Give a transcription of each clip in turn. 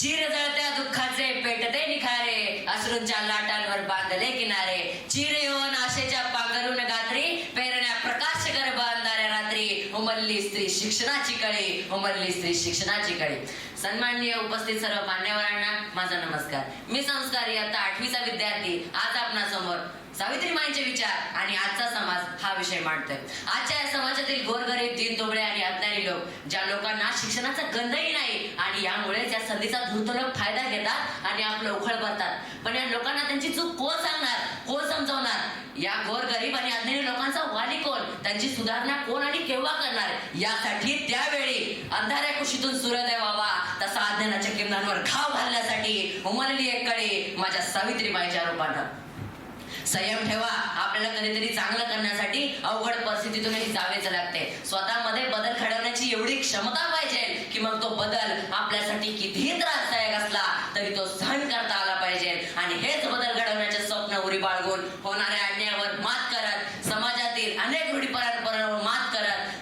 चिर जळत्या दुःखाचे पेटते निखारे, अश्रूंच्या लाटांवर बांधले किनारे. चिर येऊन आशेच्या पांघरून गात्री, पेरण्या प्रकाश गर्भ अंधाऱ्या रात्री. उमलली स्त्री शिक्षणाची कळी, उमलली स्त्री शिक्षणाची कळी. सन्माननीय उपस्थित सर्व मान्यवरांना माझा नमस्कार. मी संस्कार इयत्ता 8वीचा विद्यार्थी आज आपणासमोर सावित्रीमाईंचे विचार आणि आजचा समाज हा विषय मांडतोय. आजच्या या समाजातील गोरगरीब, दीनदुबळे आणि अज्ञानी लोक, ज्या लोकांना शिक्षणाचा गंधही नाही आणि यामुळे त्या संधीचा धूर्त लोक फायदा घेतात आणि आपलं उखळ भरतात. पण या लोकांना त्यांची चूक कोण सांगणार, कोण समजावणार? या गोरगरीब आणि अज्ञानी लोकांचा वाली कोण, त्यांची सुधारणा कोण आणि केव्हा करणार? यासाठी त्यावेळी अंधाऱ्या कुशीतून सूर्योदय व्हावा तसा अज्ञानाच्या किरणांवर घाव घालण्यासाठी उमलली एक कळी माझ्या सावित्रीबाईच्या रूपानं. संयम ठेवा. आपल्याला कधीतरी चांगलं करण्यासाठी अवघड परिस्थितीतूनही जावेच लागते. स्वतःमध्ये बदल घडवण्याची एवढी क्षमता पाहिजे की मग तो बदल आपल्यासाठी कितीही त्रासदायक असला तरी तो सहन करता आला पाहिजे. आणि हेच बदल घडवण्याचे स्वप्न उरी बाळगून होणाऱ्या अन्यायावर मात करत, समाजातील अनेक रूढी परंपरांवर मात करत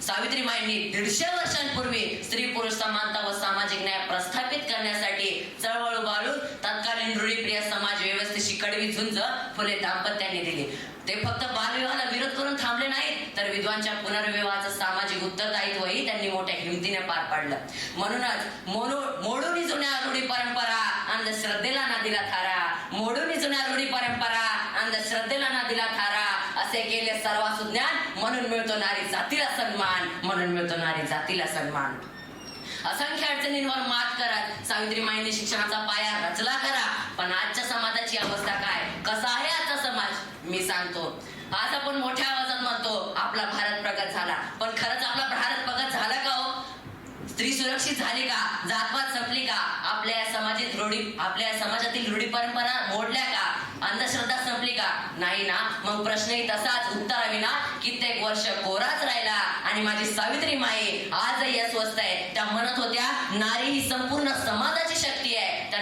सावित्रीमाईंनी 150 वर्षांपूर्वी स्त्री पुरुष समानता व सामाजिक न्याय प्रस्थापित करण्यासाठी चळवळ उभारून तत्कालीन रूढीप्रिय समाज व्यवस्थेशी कडवी झुंज फुले दाम्पत्यांनी दिली. ते फक्त बालविवाहाला विरोध करून थांबले नाहीत, तर विधवांच्या पुनर्विवाहाचं सामाजिक उत्तरदायित्वही त्यांनी मोठ्या हिमतीने पार पाडलं. म्हणूनच मोडून जुन्या रूढी परंपरा, अंधश्रद्धेला ना दिला थारा. मोडून जुन्या रूढी परंपरा, अंधश्रद्धेला ना दिला थारा. असे केले सर्वासु ज्ञान, म्हणून मिळतो नारी जातीला सन्मान, म्हणून मिळतो नारी जातीला सन्मान. असंख्य अडचणींवर मात करत सावित्रीमाईंनी शिक्षणाचा पाया रचला खरा. पण आजच्या समाजाची अवस्था काय, कसा आहे आजचा समाज? मी सांगतो. आज आपण मोठ्या आवाजात म्हणतो आपला भारत प्रगत झाला, पण खरंच आपला भारत प्रगत झाला का हो? स्त्री सुरक्षित झाली का? जातपात संपली का? आपल्या समाजातील रूढी परंपरा मोडल्या का? अंधश्रद्धा संपली का? नाही ना. मग प्रश्नही तसाच उत्तराविना कित्येक वर्ष कोराच राहिला. आणि माझी सावित्रीमाई आजही अस्वस्थ आहे. त्या म्हणत होत्या नारी ही संपूर्ण समाजाची शक्ती आहे. त्या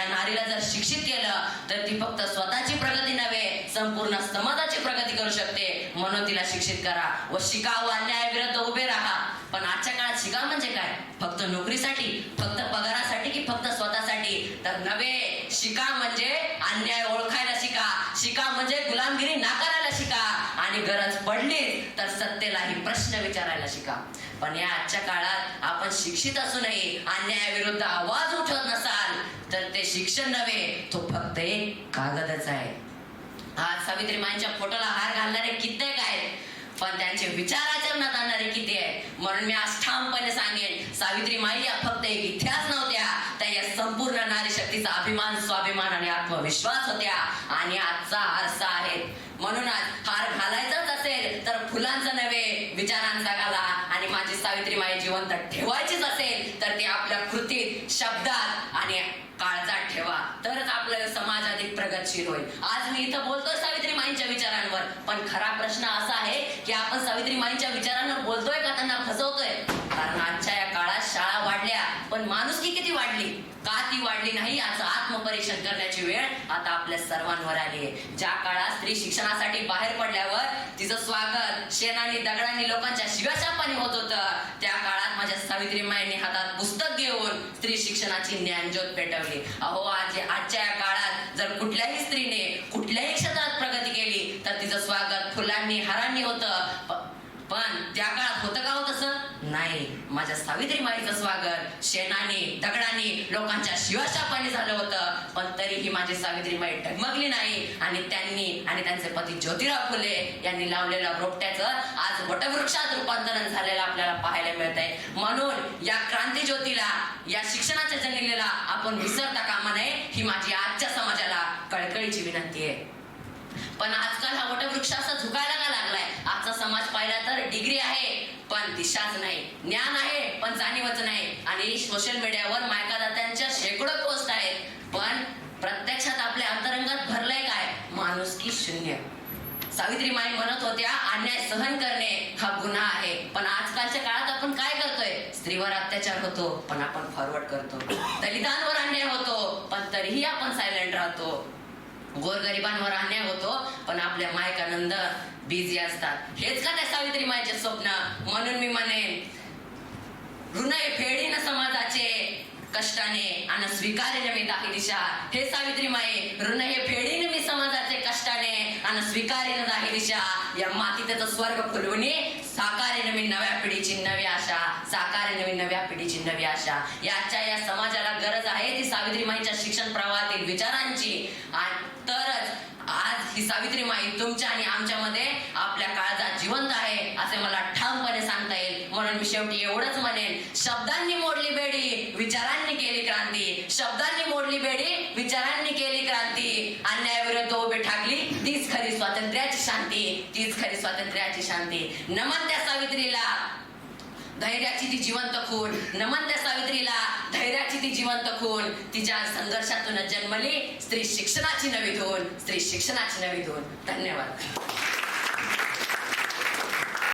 नारीला जर शिक्षित केलं तर ती फक्त स्वतःची प्रगती नव्हे, संपूर्ण समाजाची प्रगती करू शकते. म्हणून तिला शिक्षित करा व शिका व अन्यायाविरुद्ध उभे राहा. पण आजच्या काळात शिका म्हणजे काय? फक्त नोकरीसाठी, फक्त पगारासाठी की फक्त स्वतःसाठी? तर नव्हे. शिका म्हणजे अन्याय ओळखायला शिका. शिका म्हणजे गुलामगिरी नाकारायला शिका. आणि गरज पडली तर सत्तेलाही प्रश्न विचारायला शिका. पण या आजच्या काळात आपण शिक्षित असूनही अन्यायाविरुद्ध आवाज उठवत नसाल तर ते शिक्षण नव्हे, तो फक्त एक कागदच आहे. आज सावित्रीमाईंच्या फोटोला हार घालणारे कित्येक आहेत, पण त्यांचे विचार आचरणात आणणारे किती आहेत? म्हणून मी आज ठामपणे सांगेन, सावित्रीमाई या फक्त एक इतिहास नव्हत्या, त्या या संपूर्ण नारी शक्तीचा अभिमान, स्वाभिमान आणि आत्मविश्वास होत्या. आणि आजचा आरसा आहेत. म्हणूनच हार घालायचाच असेल तर फुलांचा नव्हे, विचारांचा घाला. आणि माझी सावित्रीमाई जिवंत ठेवायचीच असेल तर ती आपल्या कृतीत, शब्दात आणि काळजात ठेवा, तरच आपला समाज अधिक प्रगतशील होईल. आज मी इथं बोलतोय सावित्रीमाईंच्या विचारांवर, पण खरा प्रश्न असा आहे की आपण सावित्रीमाईंच्या विचारांवर बोलतोय का त्यांना फसवतोय? कारण आजच्या या काळात शाळा वाढल्या, पण माणुसकी किती वाढली? का ती वाढली नाही याचं आत्मपरीक्षण करण्याची वेळ आता आपल्या सर्वांवर आली आहे. ज्या काळात स्त्री शिक्षणासाठी बाहेर पडल्यावर तिचं स्वागत शेणाने दगडांनी लोकांच्या शिव्याशापाने होत होतं, त्या काळात माझ्या सावित्रीमाईंनी हातात पुस्तक घेऊन स्त्री शिक्षणाची ज्ञानज्योत पेटवली. अहो, आजच्या या काळात जर कुठल्याही स्त्रीने कुठल्याही क्षेत्रात प्रगती केली तर तिचं स्वागत फुलांनी, हारांनी होतं. पण त्या काळात होतं का हो तसं? नाही. माझ्या सावित्रीमाईचं स्वागत शेणाने, दगडाने, लोकांच्या शिवाशापाने झालं होतं. पण तरीही माझी सावित्रीमाई डगमगली नाही. आणि त्यांनी आणि त्यांचे पती ज्योतिराव फुले यांनी लावलेल्या रोपट्याचं आज वटवृक्षात रूपांतरण झालेलं आपल्याला पाहायला मिळतंय. म्हणून या क्रांती ज्योतीला, या शिक्षणाच्या जंगलीला आपण विसरता कामा नये, ही माझी आजच्या समाजाला कळकळीची विनंती आहे. पण आजकाल हा वटवृक्ष असा झुकायला का लागलाय? आजचा समाज पाहिला तर डिग्री आहे पण दिशाच नाही, ज्ञान आहे पण जाणीवच नाही. आणि सोशल मीडियावर मायकादात्यांच्या शेकडो पोस्ट आहेत, पण प्रत्यक्षात आपल्या अंतरंगात भरलंय काय? माणुसकी शून्य. सावित्रीमाई म्हणत होत्या अन्याय सहन करणे हा गुन्हा आहे. पण आजकालच्या काळात आपण काय करतोय? स्त्रीवर अत्याचार होतो पण आपण फॉरवर्ड करतो. दलितांवर अन्याय होतो पण तरीही आपण सायलेंट राहतो. गोरगरिबांवर अन्याय होतो पण आपल्या मायकानंद बिझी असतात. हेच का त्या सावित्रीमाईचे स्वप्न? म्हणून मी म्हणेन, ऋण फेडीन समाजाचे कष्टाने आणि स्वीकारेन मी दाही दिशा. हे सावित्री माये, ऋण हे फेडीन मी समाजाचे कष्टाने आणि स्वीकारेन दाही दिशा. या मातीतच स्वर्ग फुलवणे साकारेन मी नव्या पिढीची नवी आशा. साकारेन मी नव्या पिढीची नवी आशा. याच्या या समाजाला गरज आहे ती सावित्री माईच्या शिक्षण प्रवाहातील विचारांची. आणि तरच आज ही सावित्री माई तुमच्या आणि आमच्यामध्ये आपल्या काळजात जिवंत आहे असे मला ठामपणे सांगता येईल. म्हणून मी शेवटी एवढंच म्हणेन, शब्दांनी मोडली बेडी, विचारांनी केली क्रांती. शब्दांनी मोडली बेडी, विचारांनी केली क्रांती. अन्यायाविरुद्ध उभे ठाकली तीच खरी स्वातंत्र्याची शांती. तीच खरी स्वातंत्र्याची शांती. नमन त्या सावित्रीला, धैर्याची ती जिवंत खून. नमन त्या सावित्रीला, धैर्याची ती जिवंत खून. तिच्या संघर्षातून जन्मली स्त्री शिक्षणाची नवी धून. स्त्री शिक्षणाची नवी धून. धन्यवाद.